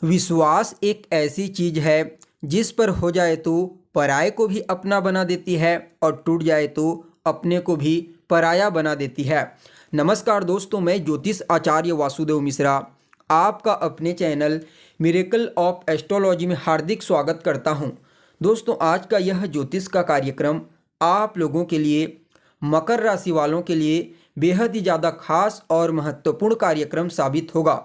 विश्वास एक ऐसी चीज है जिस पर हो जाए तो पराये को भी अपना बना देती है और टूट जाए तो अपने को भी पराया बना देती है। नमस्कार दोस्तों, मैं ज्योतिष आचार्य वासुदेव मिश्रा आपका अपने चैनल मिरेकल ऑफ एस्ट्रोलॉजी में हार्दिक स्वागत करता हूं। दोस्तों, आज का यह ज्योतिष का कार्यक्रम आप लोगों के लिए, मकर राशि वालों के लिए बेहद ही ज़्यादा खास और महत्वपूर्ण कार्यक्रम साबित होगा।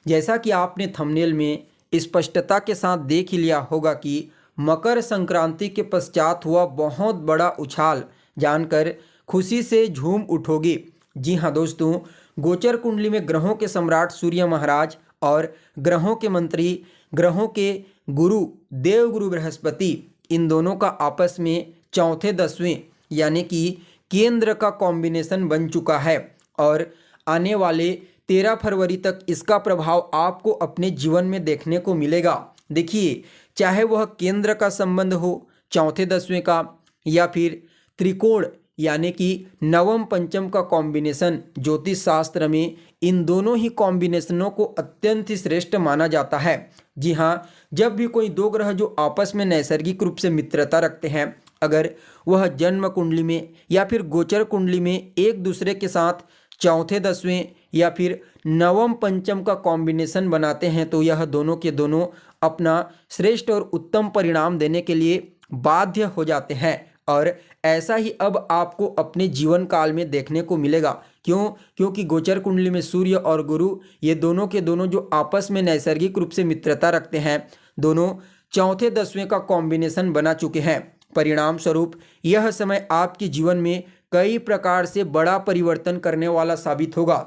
जैसा कि आपने थंबनेल में स्पष्टता के साथ देख ही लिया होगा कि मकर संक्रांति के पश्चात हुआ बहुत बड़ा उछाल जानकर खुशी से झूम उठोगे। जी हाँ दोस्तों, गोचर कुंडली में ग्रहों के सम्राट सूर्य महाराज और ग्रहों के मंत्री, ग्रहों के गुरु देवगुरु बृहस्पति, इन दोनों का आपस में चौथे दसवें यानी कि केंद्र का कॉम्बिनेशन बन चुका है और आने वाले 13 फरवरी तक इसका प्रभाव आपको अपने जीवन में देखने को मिलेगा। देखिए, चाहे वह केंद्र का संबंध हो चौथे दसवें का या फिर त्रिकोण यानी कि नवम पंचम का कॉम्बिनेशन, ज्योतिष शास्त्र में इन दोनों ही कॉम्बिनेशनों को अत्यंत ही श्रेष्ठ माना जाता है। जी हाँ, जब भी कोई दो ग्रह जो आपस में नैसर्गिक रूप से मित्रता रखते हैं, अगर वह जन्म कुंडली में या फिर गोचर कुंडली में एक दूसरे के साथ चौथे दसवें या फिर नवम पंचम का कॉम्बिनेशन बनाते हैं तो यह दोनों के दोनों अपना श्रेष्ठ और उत्तम परिणाम देने के लिए बाध्य हो जाते हैं। और ऐसा ही अब आपको अपने जीवन काल में देखने को मिलेगा। क्योंकि गोचर कुंडली में सूर्य और गुरु, ये दोनों के दोनों जो आपस में नैसर्गिक रूप से मित्रता रखते हैं, दोनों चौथे दसवें का कॉम्बिनेशन बना चुके हैं। परिणाम स्वरूप यह समय आपके जीवन में कई प्रकार से बड़ा परिवर्तन करने वाला साबित होगा।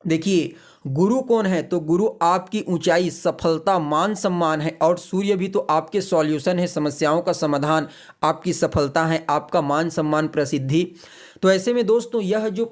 देखिए, गुरु कौन है? तो गुरु आपकी ऊंचाई, सफलता, मान सम्मान है और सूर्य भी तो आपके सॉल्यूशन है, समस्याओं का समाधान, आपकी सफलता है, आपका मान सम्मान, प्रसिद्धि। तो ऐसे में दोस्तों, यह जो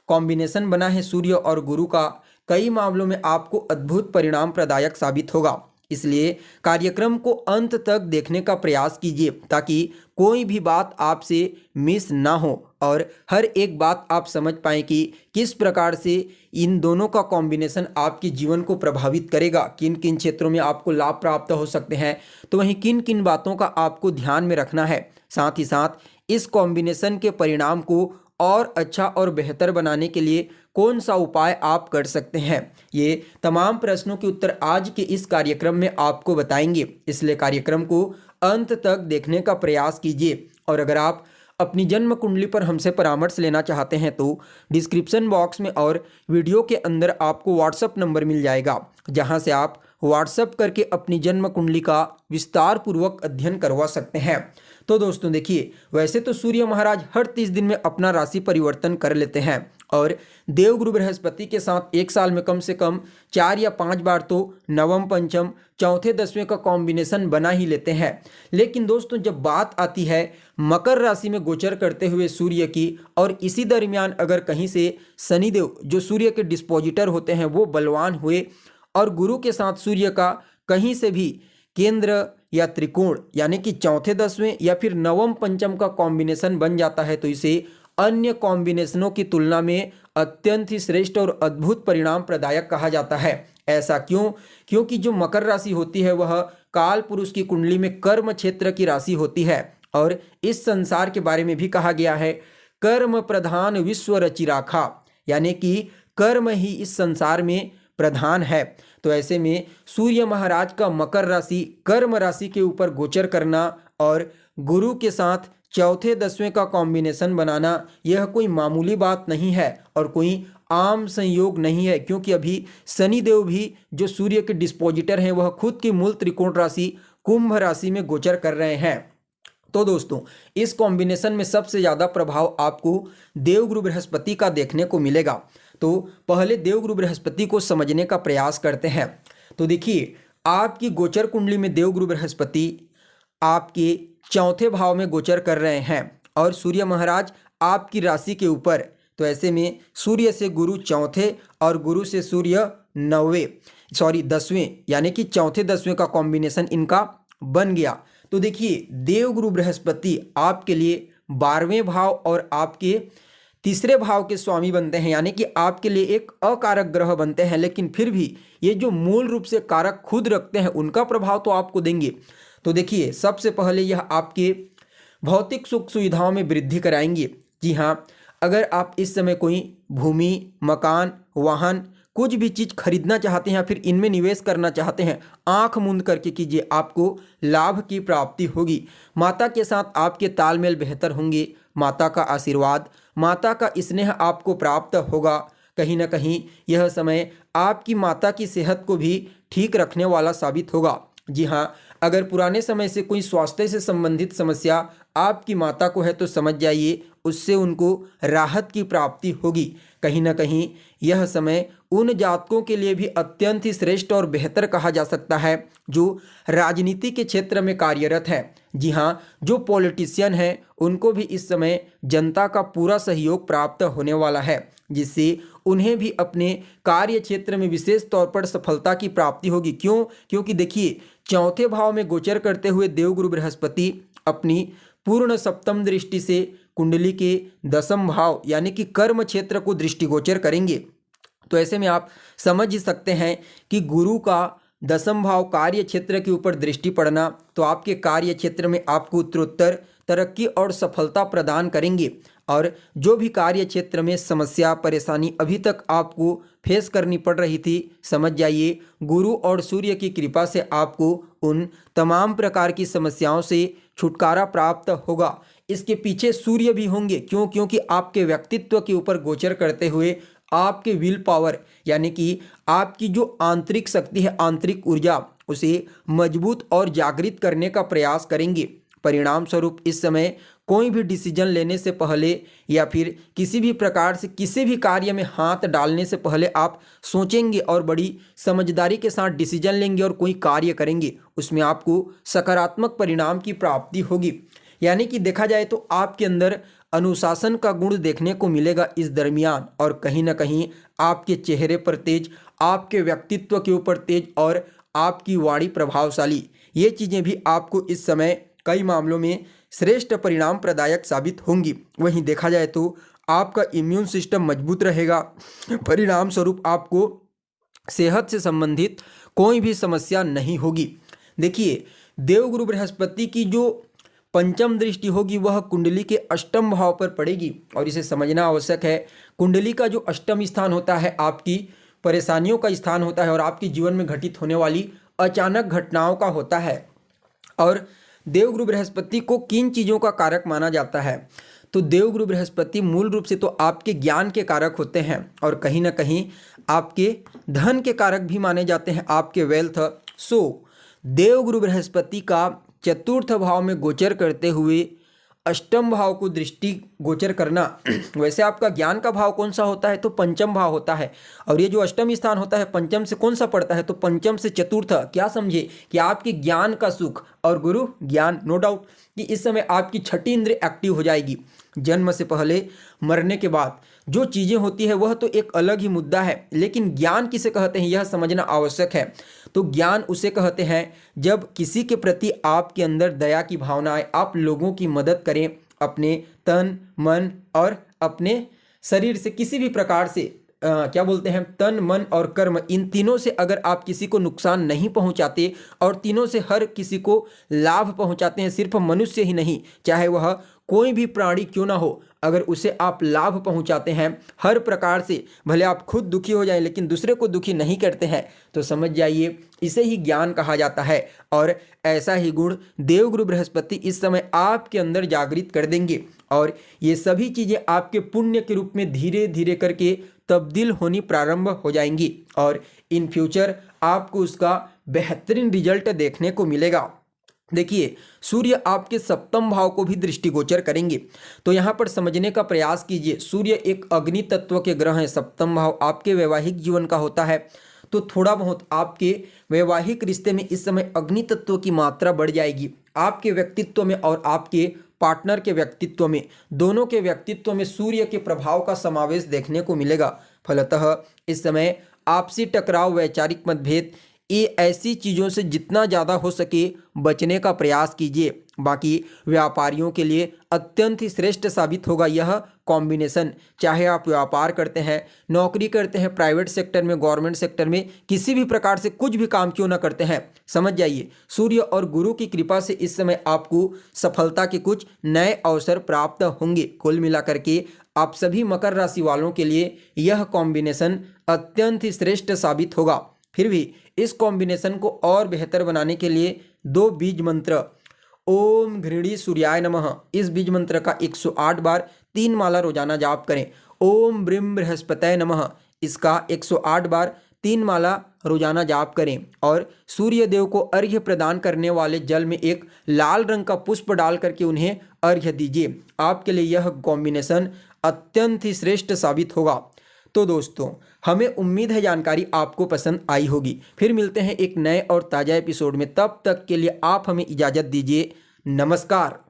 कॉम्बिनेशन बना है सूर्य और गुरु का, कई मामलों में आपको अद्भुत परिणाम प्रदायक साबित होगा। इसलिए कार्यक्रम को अंत तक देखने का प्रयास कीजिए ताकि कोई भी बात आपसे मिस ना हो और हर एक बात आप समझ पाएं कि किस प्रकार से इन दोनों का कॉम्बिनेशन आपके जीवन को प्रभावित करेगा, किन किन क्षेत्रों में आपको लाभ प्राप्त हो सकते हैं, तो वहीं किन किन बातों का आपको ध्यान में रखना है। साथ ही साथ इस कॉम्बिनेशन के परिणाम को और अच्छा और बेहतर बनाने के लिए कौन सा उपाय आप कर सकते हैं, ये तमाम प्रश्नों के उत्तर आज के इस कार्यक्रम में आपको बताएंगे। इसलिए कार्यक्रम को अंत तक देखने का प्रयास कीजिए। और अगर आप अपनी जन्म कुंडली पर हमसे परामर्श लेना चाहते हैं तो डिस्क्रिप्शन बॉक्स में और वीडियो के अंदर आपको व्हाट्सएप नंबर मिल जाएगा, जहां से आप व्हाट्सएप करके अपनी जन्म कुंडली का विस्तार पूर्वक अध्ययन करवा सकते हैं। तो दोस्तों देखिए, वैसे तो सूर्य महाराज हर 30 दिन में अपना राशि परिवर्तन कर लेते हैं और देवगुरु बृहस्पति के साथ एक साल में कम से कम 4 या 5 बार तो नवम पंचम चौथे दसवें का कॉम्बिनेशन बना ही लेते हैं। लेकिन दोस्तों, जब बात आती है मकर राशि में गोचर करते हुए सूर्य की, और इसी दरमियान अगर कहीं से शनिदेव जो सूर्य के डिस्पोजिटर होते हैं वो बलवान हुए और गुरु के साथ सूर्य का कहीं से भी केंद्र या त्रिकोण यानी कि चौथे दसवें या फिर नवम पंचम का कॉम्बिनेशन बन जाता है, तो इसे अन्य कॉम्बिनेशनों की तुलना में अत्यंत ही श्रेष्ठ और अद्भुत परिणाम प्रदायक कहा जाता है। ऐसा क्यों? क्योंकि जो मकर राशि होती है वह काल पुरुष की कुंडली में कर्म क्षेत्र की राशि होती है और इस संसार के बारे में भी कहा गया है, कर्म प्रधान विश्व रचि राखा, यानी कि कर्म ही इस संसार में प्रधान है। तो ऐसे में सूर्य महाराज का मकर राशि, कर्म राशि के ऊपर गोचर करना और गुरु के साथ चौथे दसवें का कॉम्बिनेशन बनाना, यह कोई मामूली बात नहीं है और कोई आम संयोग नहीं है। क्योंकि अभी शनिदेव भी जो सूर्य के डिस्पोजिटर हैं, वह खुद की मूल त्रिकोण राशि कुंभ राशि में गोचर कर रहे हैं। तो दोस्तों, इस कॉम्बिनेशन में सबसे ज़्यादा प्रभाव आपको देवगुरु बृहस्पति का देखने को मिलेगा। तो पहले देवगुरु बृहस्पति को समझने का प्रयास करते हैं। तो देखिए, आपकी गोचर कुंडली में देवगुरु बृहस्पति आपके चौथे भाव में गोचर कर रहे हैं और सूर्य महाराज आपकी राशि के ऊपर। तो ऐसे में सूर्य से गुरु चौथे और गुरु से सूर्य दसवें यानी कि चौथे दसवें का कॉम्बिनेशन इनका बन गया। तो देखिए, देवगुरु बृहस्पति आपके लिए 12वें भाव और आपके तीसरे भाव के स्वामी बनते हैं, यानी कि आपके लिए एक अकारक ग्रह बनते हैं, लेकिन फिर भी ये जो मूल रूप से कारक खुद रखते हैं उनका प्रभाव तो आपको देंगे। तो देखिए, सबसे पहले यह आपके भौतिक सुख सुविधाओं में वृद्धि कराएंगे। जी हाँ, अगर आप इस समय कोई भूमि, मकान, वाहन, कुछ भी चीज़ खरीदना चाहते हैं या फिर इनमें निवेश करना चाहते हैं, आंख मूंद करके कीजिए, आपको लाभ की प्राप्ति होगी। माता के साथ आपके तालमेल बेहतर होंगे, माता का आशीर्वाद, माता का स्नेह आपको प्राप्त होगा। कहीं ना कहीं यह समय आपकी माता की सेहत को भी ठीक रखने वाला साबित होगा। जी हाँ, अगर पुराने समय से कोई स्वास्थ्य से संबंधित समस्या आपकी माता को है तो समझ जाइए उससे उनको राहत की प्राप्ति होगी। कहीं ना कहीं यह समय उन जातकों के लिए भी अत्यंत ही श्रेष्ठ और बेहतर कहा जा सकता है जो राजनीति के क्षेत्र में कार्यरत है। जी हाँ, जो पॉलिटिशियन हैं उनको भी इस समय जनता का पूरा सहयोग प्राप्त होने वाला है, जिससे उन्हें भी अपने कार्य क्षेत्र में विशेष तौर पर सफलता की प्राप्ति होगी। क्यों? क्योंकि देखिए, चौथे भाव में गोचर करते हुए देवगुरु बृहस्पति अपनी पूर्ण सप्तम दृष्टि से कुंडली के दसम भाव यानी कि कर्म क्षेत्र को दृष्टिगोचर करेंगे। तो ऐसे में आप समझ ही सकते हैं कि गुरु का दसम भाव कार्य क्षेत्र के ऊपर दृष्टि पड़ना तो आपके कार्य क्षेत्र में आपको उत्तरोत्तर तरक्की और सफलता प्रदान करेंगे। और जो भी कार्य क्षेत्र में समस्या परेशानी अभी तक आपको फेस करनी पड़ रही थी, समझ जाइए गुरु और सूर्य की कृपा से आपको उन तमाम प्रकार की समस्याओं से छुटकारा प्राप्त होगा। इसके पीछे सूर्य भी होंगे। क्यों? क्योंकि आपके व्यक्तित्व के ऊपर गोचर करते हुए आपके विल पावर यानी कि आपकी जो आंतरिक शक्ति है, आंतरिक ऊर्जा, उसे मजबूत और जागृत करने का प्रयास करेंगे। परिणाम स्वरूप इस समय कोई भी डिसीजन लेने से पहले या फिर किसी भी प्रकार से किसी भी कार्य में हाथ डालने से पहले आप सोचेंगे और बड़ी समझदारी के साथ डिसीजन लेंगे और कोई कार्य करेंगे, उसमें आपको सकारात्मक परिणाम की प्राप्ति होगी। यानी कि देखा जाए तो आपके अंदर अनुशासन का गुण देखने को मिलेगा इस दरमियान, और कहीं ना कहीं आपके चेहरे पर तेज, आपके व्यक्तित्व के ऊपर तेज और आपकी वाणी प्रभावशाली, ये चीज़ें भी आपको इस समय कई मामलों में श्रेष्ठ परिणाम प्रदायक साबित होंगी। वहीं देखा जाए तो आपका इम्यून सिस्टम मजबूत रहेगा। परिणाम स्वरूप आपको सेहत से संबंधित कोई भी समस्या नहीं होगी। देखिए, देवगुरु बृहस्पति की जो पंचम दृष्टि होगी वह कुंडली के अष्टम भाव पर पड़ेगी, और इसे समझना आवश्यक है। कुंडली का जो अष्टम स्थान होता है आपकी परेशानियों का स्थान होता है और आपके जीवन में घटित होने वाली अचानक घटनाओं का होता है। और देवगुरु बृहस्पति को किन चीज़ों का कारक माना जाता है? तो देवगुरु बृहस्पति मूल रूप से तो आपके ज्ञान के कारक होते हैं और कहीं ना कहीं आपके धन के कारक भी माने जाते हैं, आपके वेल्थ। सो देवगुरु बृहस्पति का चतुर्थ भाव में गोचर करते हुए अष्टम भाव को दृष्टि गोचर करना, वैसे आपका ज्ञान का भाव कौन सा होता है? तो पंचम भाव होता है, और ये जो अष्टम स्थान होता है पंचम से कौन सा पड़ता है? तो पंचम से चतुर्थ। क्या समझे कि आपके ज्ञान का सुख और गुरु ज्ञान, नो डाउट कि इस समय आपकी छठी इंद्रिय एक्टिव हो जाएगी। जन्म से पहले, मरने के बाद जो चीज़ें होती है वह तो एक अलग ही मुद्दा है, लेकिन ज्ञान किसे कहते हैं यह समझना आवश्यक है। तो ज्ञान उसे कहते हैं जब किसी के प्रति आपके अंदर दया की भावना आए, आप लोगों की मदद करें अपने तन मन और अपने शरीर से, किसी भी प्रकार से क्या बोलते हैं, तन मन और कर्म, इन तीनों से अगर आप किसी को नुकसान नहीं पहुंचाते और तीनों से हर किसी को लाभ पहुंचाते हैं, सिर्फ मनुष्य ही नहीं, चाहे वह कोई भी प्राणी क्यों ना हो, अगर उसे आप लाभ पहुंचाते हैं हर प्रकार से, भले आप खुद दुखी हो जाएं लेकिन दूसरे को दुखी नहीं करते हैं, तो समझ जाइए इसे ही ज्ञान कहा जाता है। और ऐसा ही गुण देवगुरु बृहस्पति इस समय आपके अंदर जागृत कर देंगे, और ये सभी चीज़ें आपके पुण्य के रूप में धीरे धीरे करके तब्दील होनी प्रारंभ हो जाएंगी, और इन फ्यूचर आपको उसका बेहतरीन रिजल्ट देखने को मिलेगा। देखिए, सूर्य आपके सप्तम भाव को भी दृष्टिगोचर करेंगे, तो यहाँ पर समझने का प्रयास कीजिए। सूर्य एक अग्नि तत्व के ग्रह हैं, सप्तम भाव आपके वैवाहिक जीवन का होता है, तो थोड़ा बहुत आपके वैवाहिक रिश्ते में इस समय अग्नि तत्व की मात्रा बढ़ जाएगी। आपके व्यक्तित्व में और आपके पार्टनर के व्यक्तित्व में, दोनों के व्यक्तित्व में सूर्य के प्रभाव का समावेश देखने को मिलेगा। फलतः इस समय आपसी टकराव, वैचारिक मतभेद, ये ऐसी चीज़ों से जितना ज़्यादा हो सके बचने का प्रयास कीजिए। बाकी व्यापारियों के लिए अत्यंत ही श्रेष्ठ साबित होगा यह कॉम्बिनेशन। चाहे आप व्यापार करते हैं, नौकरी करते हैं, प्राइवेट सेक्टर में, गवर्नमेंट सेक्टर में, किसी भी प्रकार से कुछ भी काम क्यों ना करते हैं, समझ जाइए सूर्य और गुरु की कृपा से इस समय आपको सफलता के कुछ नए अवसर प्राप्त होंगे। कुल मिलाकर के आप सभी मकर राशि वालों के लिए यह कॉम्बिनेशन अत्यंत ही श्रेष्ठ साबित होगा। फिर भी इस कॉम्बिनेशन को और बेहतर बनाने के लिए 2 बीज मंत्र ओम घृणी सूर्याय नमः, इस बीज मंत्र का 108 बार 3 माला रोजाना जाप करें। ओम ब्रीम बृहस्पतये नमः, इसका 108 बार 3 माला रोजाना जाप करें। और सूर्य देव को अर्घ्य प्रदान करने वाले जल में एक लाल रंग का पुष्प डाल करके उन्हें अर्घ्य दीजिए। आपके लिए यह कॉम्बिनेशन अत्यंत ही श्रेष्ठ साबित होगा। तो दोस्तों, हमें उम्मीद है जानकारी आपको पसंद आई होगी। फिर मिलते हैं एक नए और ताज़ा एपिसोड में, तब तक के लिए आप हमें इजाज़त दीजिए। नमस्कार।